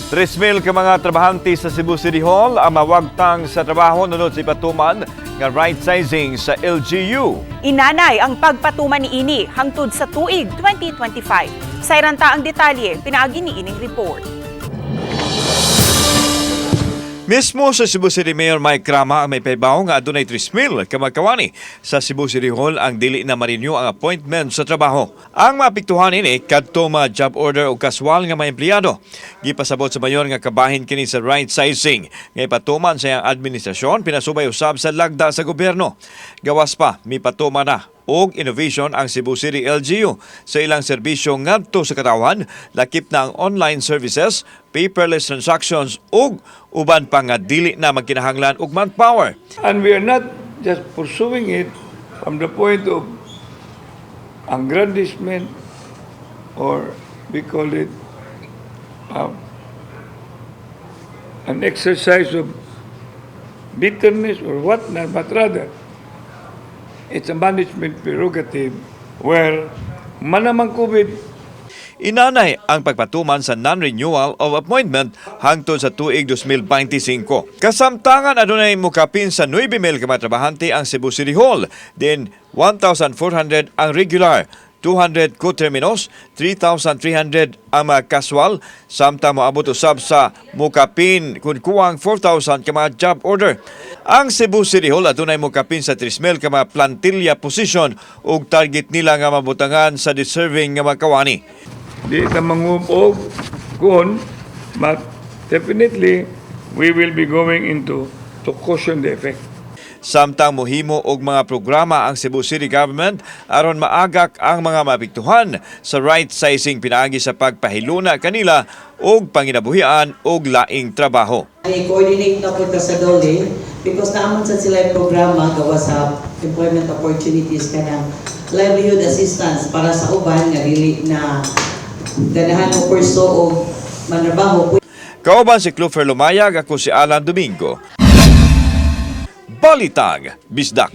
3,000 ka mga trabahante sa Cebu City Hall ang mawagtang sa trabaho nunod sa ipatuman nga right sizing sa LGU. Inanay ang pagpatuman ni ini hangtod sa tuig 2025. Sayranta ang detalye pinaagi ni ining report. Mismo sa Cebu City Mayor Mike Crama ang may paybaw nga adunay 3,000 ka magkawani sa Cebu City Hall ang dili na ma-renew ang appointment sa trabaho. Ang mapiktuhan ini kadto job order o kaswal nga mga empleyado. Gipasabot sa mayor nga kabahin kini sa right sizing nga ipatuman sa iyang administrasyon pinasubay usab sa lagda sa gobyerno. Gawas pa mipatuman na og innovation ang Cebu City LGU sa ilang serbisyo ngadto sa katawan, lakip na ang online services, paperless transactions ug uban pa nga dili na magkinahanglan og manpower. And we are not just pursuing it from the point of aggrandizement or we call it an exercise of bitterness or whatnot, but rather it's a management prerogative where manamang COVID. Inanay ang pagpatuman sa non-renewal of appointment hangtod sa tuig 2025. Kasamtangan adunay mukapin sa 9,000 ka mga trabahante ang Cebu City Hall, then 1,400 ang regular, 200 co-terminos, 3,300 ang mga kaswal, samtang moabot usab sa mukapin kung kuwang 4,000 ka mga job order. Ang Cebu City Hall adunay mukapin sa 3,000 ka mga plantilla position ug target nila nga mabutangan sa deserving nga mga kawani. Di na mangupog kun, but definitely we will be going into to cushion the effect. Samtang mohimo og mga programa ang Cebu City Government aron maagak ang mga mapiktuhan sa right sizing pinaagi sa pagpahiluna kanila og panginabuhian og laing trabaho. I-coordinate na po sa DOLE because naamon sa sila yung programa gawa sa employment opportunities ka ng livelihood assistance para sa uban nga dili na ganahan o kurso o manrabaho. Kauban si Clover Lumayag, ako si Alan Domingo. Balitag, Bisdak.